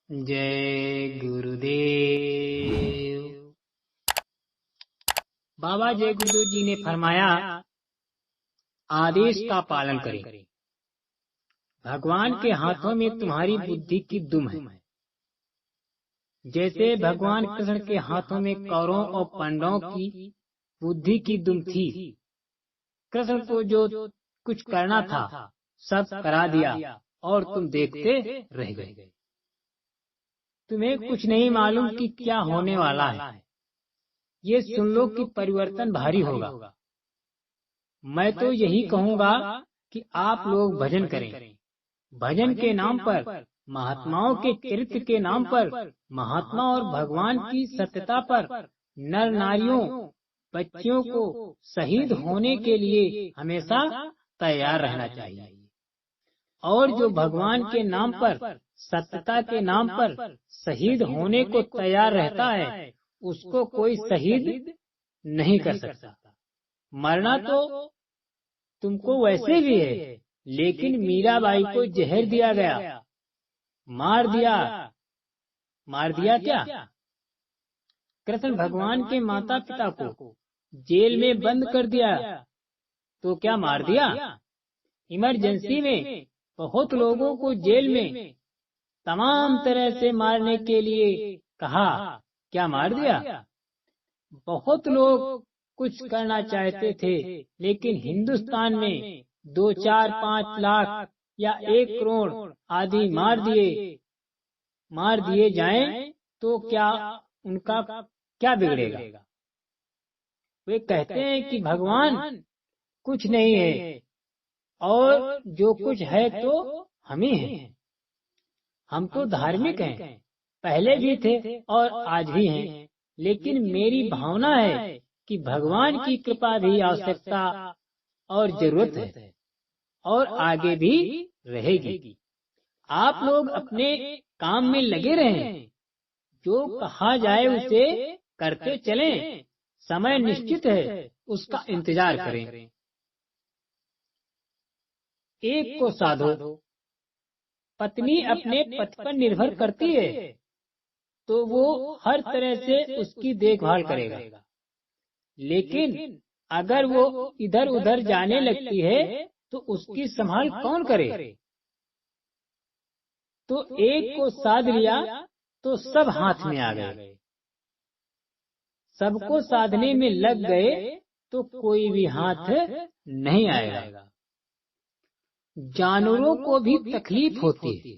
जय गुरुदेव। बाबा जय गुरुदेव जी ने फरमाया, आदेश का पालन करें। भगवान के हाथों में तुम्हारी बुद्धि की दुम है। जैसे भगवान कृष्ण के हाथों में कौरवों और पांडवों की बुद्धि की दुम थी। कृष्ण को जो कुछ करना था सब करा दिया और तुम देखते रह गए। तुम्हें कुछ नहीं मालूम कि क्या होने वाला है। ये सुन लो कि परिवर्तन भारी होगा। मैं तो यही कहूँगा कि आप लोग भजन करें। भजन के नाम पर, महात्माओं के चरित्र के नाम पर, महात्मा और भगवान की सत्यता पर नर नारियों बच्चियों को शहीद होने के लिए हमेशा तैयार रहना चाहिए। और जो भगवान के नाम पर, सत्यता के नाम पर शहीद होने को तैयार रहता है, उसको कोई शहीद नहीं कर सकता। मरना तो तुमको वैसे भी है, लेकिन मीराबाई को जहर दिया गया, मार दिया क्या? कृष्ण भगवान के माता पिता को जेल में बंद कर दिया तो क्या मार दिया? इमरजेंसी में बहुत लोगों को जेल में तमाम तरह से मारने के लिए कहा, क्या मार दिया? बहुत लोग कुछ करना चाहते थे, लेकिन हिंदुस्तान में 2, 4, 5 लाख या 1 करोड़ आदि मार दिए जाएं तो क्या उनका क्या बिगड़ेगा? वे कहते हैं कि भगवान कुछ नहीं है और जो कुछ है तो हम ही हैं। हम तो धार्मिक हैं, पहले भी थे और आज भी हैं, लेकिन मेरी भावना है कि भगवान की कृपा भी आवश्यकता और जरूरत है और आगे भी रहेगी। आप लोग अपने काम में लगे रहें, जो कहा जाए उसे करते चलें। समय निश्चित है, उसका इंतजार करें। एक को साधो। पत्नी अपने पति पर निर्भर करती है तो वो हर तरह से उसकी देखभाल करेगा, लेकिन अगर वो इधर उधर जाने लगती है तो उसकी संभाल कौन करे? तो एक को साध लिया तो सब हाथ में आ गए। सबको साधने में लग गए तो कोई भी हाथ नहीं आएगा। जानवरों को भी तकलीफ होती है।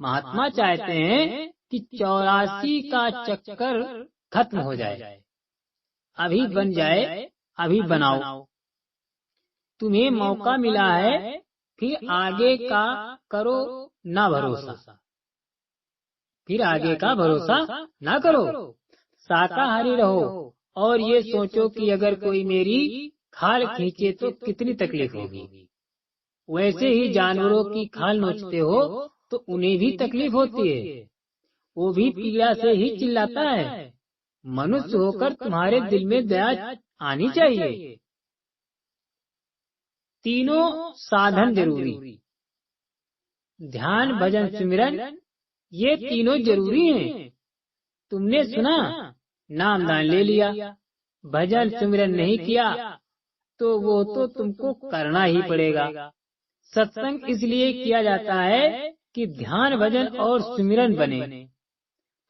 महात्मा चाहते हैं कि 84 का चक्कर खत्म हो जाए। अभी बन जाए, अभी बनाओ। तुम्हें मौका मिला है, फिर आगे का करो ना भरोसा। फिर आगे का भरोसा ना करो। शाकाहारी रहो और ये सोचो कि अगर कोई मेरी खाल खींचे तो कितनी तकलीफ होगी। वैसे ही जानवरों की खाल नोचते हो तो उन्हें भी तकलीफ होती है। वो भी पीड़ा से ही चिल्लाता है। मनुष्य होकर तुम्हारे दिल में दया आनी चाहिए। तीनों साधन जरूरी। ध्यान, भजन, सिमरन, ये तीनों जरूरी हैं। तुमने सुना, नामदान ले लिया, भजन सिमरन नहीं किया तो वो तो तुमको करना ही पड़ेगा। सत्संग इसलिए किया जाता है कि ध्यान, भजन और सिमरन बने।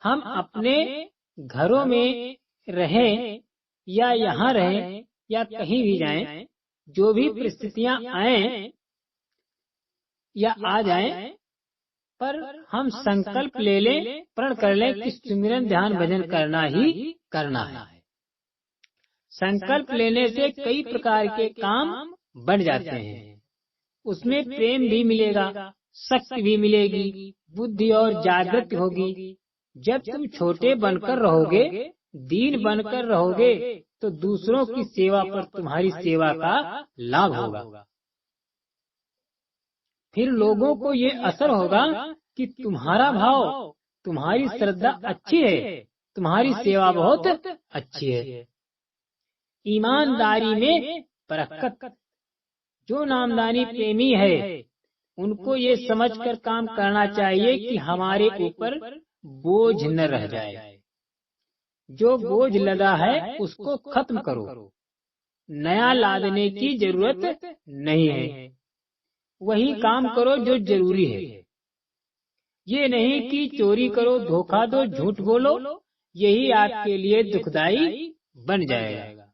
हम अपने घरों में रहें या यहाँ रहें या कहीं भी जाएं, जो भी परिस्थितियां आए या आ जाएं, पर हम संकल्प ले लें, प्रण कर लें कि सिमरन, ध्यान, भजन करना ही करना है। संकल्प लेने से कई प्रकार के काम बढ़ जाते हैं। उसमें प्रेम भी मिलेगा, शक्ति भी मिलेगी, बुद्धि और जागृति होगी। जब तुम छोटे बनकर रहोगे, दीन बनकर रहोगे, तो दूसरों की सेवा पर तुम्हारी सेवा का लाभ होगा। फिर लोगों को ये असर होगा कि तुम्हारा भाव, तुम्हारी श्रद्धा अच्छी है, तुम्हारी सेवा बहुत अच्छी है। ईमानदारी में बरकत। जो नामदानी प्रेमी है उनको ये समझकर काम करना चाहिए कि हमारे ऊपर बोझ न रह जाए। जो बोझ लदा है उसको खत्म करो, नया लादने की जरूरत नहीं है। वही काम करो जो जरूरी है। ये नहीं कि चोरी करो, धोखा दो, झूठ बोलो, यही आपके लिए दुखदाई बन जाएगा।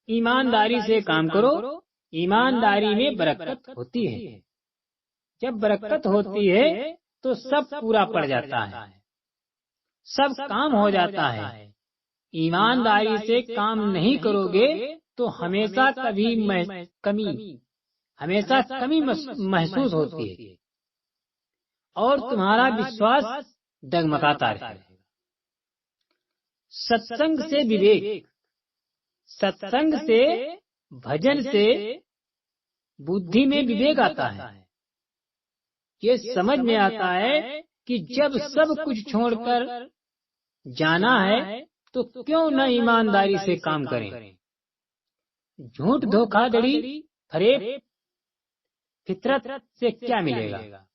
ईमानदारी से काम करो, ईमानदारी में बरकत होती है। जब बरकत होती है तो सब पूरा पड़ जाता है, सब काम हो जाता है। ईमानदारी से काम नहीं करोगे तो हमेशा कमी महसूस होती है और तुम्हारा विश्वास डगमगाता रहेगा। सत्संग से विवेक, सत्संग से, भजन से बुद्धि में विवेक आता है। ये समझ में आता है कि जब सब कुछ छोड़कर जाना है तो क्यों न ईमानदारी से काम करें। झूठ, धोखाधड़ी, फरेब, फितरत से क्या मिलेगा।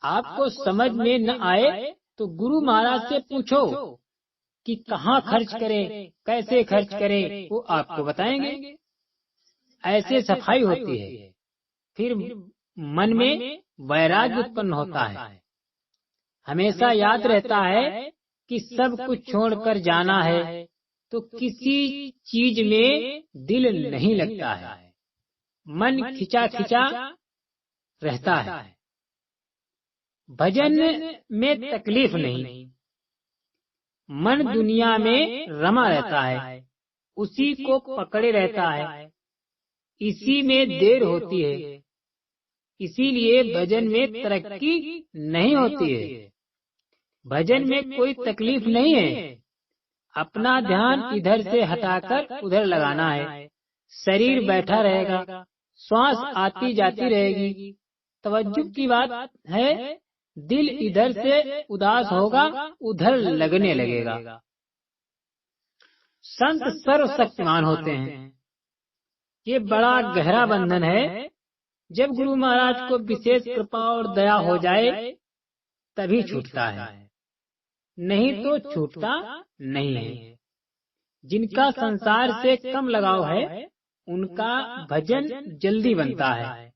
आपको समझ में न आए तो गुरु महाराज से पूछो कि कहाँ खर्च करें, कैसे खर्च करें, वो आपको बताएंगे। ऐसे सफाई होती है। फिर मन में वैराग्य उत्पन्न होता है। हमेशा याद रहता है कि सब कुछ छोड़कर जाना है तो किसी चीज में दिल नहीं लगता है, मन खिंचा खिंचा रहता है। भजन में तकलीफ नहीं, मन दुनिया में रमा रहता है, उसी को पकड़े रहता है, इसी में देर होती है। इसीलिए भजन में तरक्की नहीं होती है। भजन में कोई तकलीफ नहीं है। अपना ध्यान इधर से हटाकर उधर लगाना है। शरीर बैठा रहेगा, श्वास आती जाती रहेगी। तवज्जो की बात है, दिल इधर से उदास होगा, उधर लगने लगेगा। संत सर्वशक्तिमान होते हैं। ये बड़ा गहरा बंधन है। जब गुरु महाराज को विशेष कृपा और दया हो जाए तभी छूटता है, नहीं तो छूटता नहीं है। जिनका संसार से कम लगाव है उनका भजन जल्दी बनता है।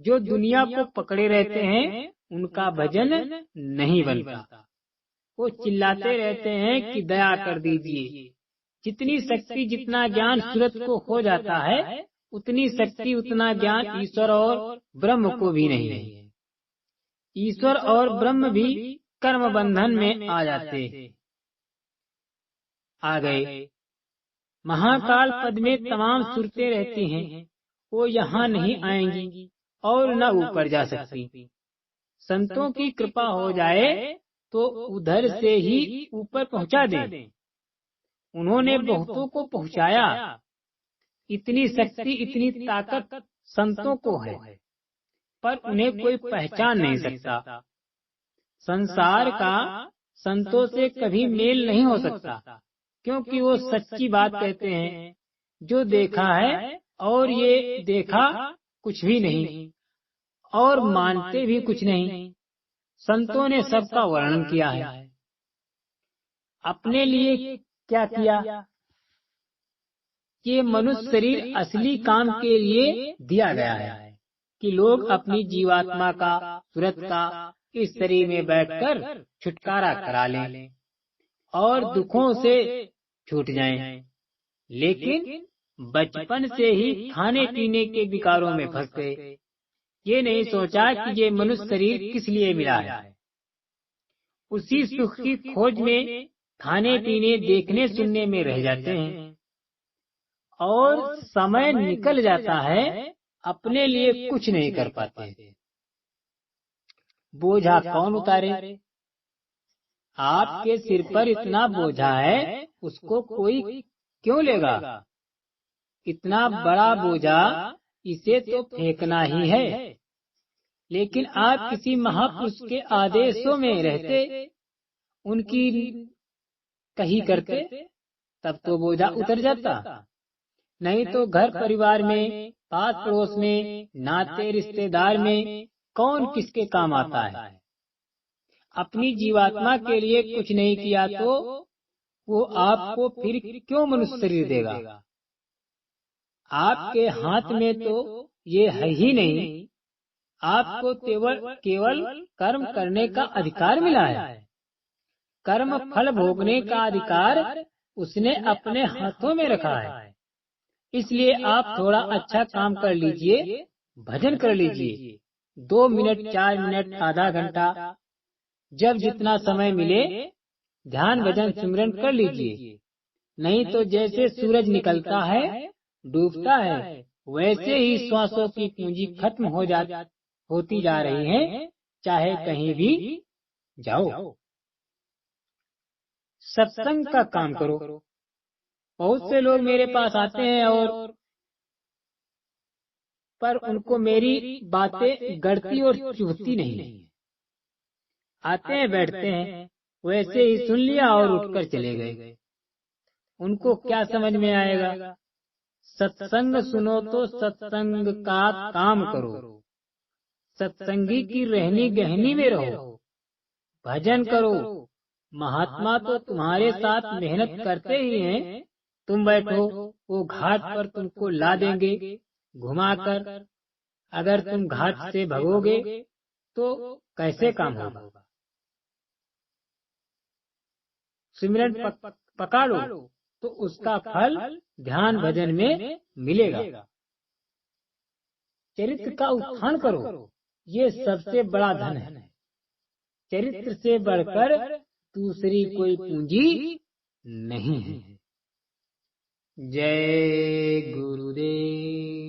जो दुनिया को पकड़े रहते हैं उनका भजन नहीं बनता। वो चिल्लाते रहते हैं कि दया कर दीजिए। जितनी शक्ति, जितना ज्ञान सूरत को हो जाता है, उतनी शक्ति, उतना ज्ञान ईश्वर और ब्रह्म को भी नहीं है। ईश्वर और ब्रह्म भी कर्म बंधन में आ गए। महाकाल पद में तमाम सूरतें रहती हैं, वो यहाँ नहीं आएंगी और न ऊपर जा सकती। संतों की कृपा हो जाए तो उधर से ही ऊपर पहुँचा दें। उन्होंने बहुतों को पहुँचाया। इतनी शक्ति, इतनी ताकत संतों को है, पर उन्हें कोई पहचान नहीं सकता। संसार का संतों से कभी मेल नहीं हो सकता, क्योंकि वो सच्ची बात कहते हैं। जो देखा है और ये देखा कुछ भी नहीं, और मानते भी कुछ नहीं। संतों ने सबका वर्णन किया है। अपने लिए क्या किया? ये मनुष्य शरीर असली काम के लिए दिया गया है कि लोग अपनी जीवात्मा का, सूरत का इस शरीर में बैठकर छुटकारा करा लें और दुखों से छूट जाएं। लेकिन बचपन से ही खाने पीने के विकारों में फंस गए। ये नहीं सोचा कि ये मनुष्य शरीर किस लिए मिला है। उसी सुख की खोज में खाने पीने, देखने सुनने में रह जाते हैं और समय निकल जाता है, अपने लिए कुछ नहीं कर पाते। बोझा कौन उतारे? आपके सिर पर इतना बोझा है, उसको कोई क्यों लेगा? इतना बड़ा बोझा, इसे तो फेंकना ही है। लेकिन आप किसी महापुरुष के आदेशों में रहते, उनकी कही करते, तब तो बोझा उतर जाता। नहीं तो घर परिवार में पास पड़ोस में, नाते रिश्तेदार में कौन किसके काम आता है। अपनी जीवात्मा के लिए कुछ नहीं किया तो वो आपको फिर क्यों मनुष्य शरीर देगा। आपके हाथ में तो ये है ही नहीं। आपको केवल कर्म करने का अधिकार मिला है। कर्म फल भोगने का अधिकार उसने अपने हाथों में रखा है। इसलिए आप थोड़ा अच्छा काम कर लीजिए, भजन कर लीजिए। 2 मिनट, 4 मिनट, आधा घंटा, जब जितना समय मिले ध्यान भजन सिमरन कर लीजिए। नहीं तो जैसे सूरज निकलता है, डूबता है, वैसे ही श्वासों की पूंजी खत्म होती जा रही है, चाहे कहीं भी जाओ। सत्संग का काम करो। बहुत से लोग मेरे पास आते हैं पर उनको मेरी बातें गढ़ती और चुभती नहीं। आते हैं, बैठते हैं, वैसे ही सुन लिया और उठकर चले गए। उनको क्या समझ में आएगा। सत्संग सुनो तो सत्संग का काम करो। सत्संगी की रहनी गहनी में रहो, भजन करो। महात्मा तो तुम्हारे साथ मेहनत करते ही हैं। तुम बैठो, वो घाट पर तुमको ला देंगे घुमाकर। अगर तुम घाट से भगोगे तो कैसे काम होगा। सिमरन पका लो तो उसका फल ध्यान भजन में मिलेगा। चरित्र का उत्थान करो, ये सबसे बड़ा धन है। चरित्र से बढ़कर दूसरी कोई पूंजी नहीं है। जय गुरुदेव।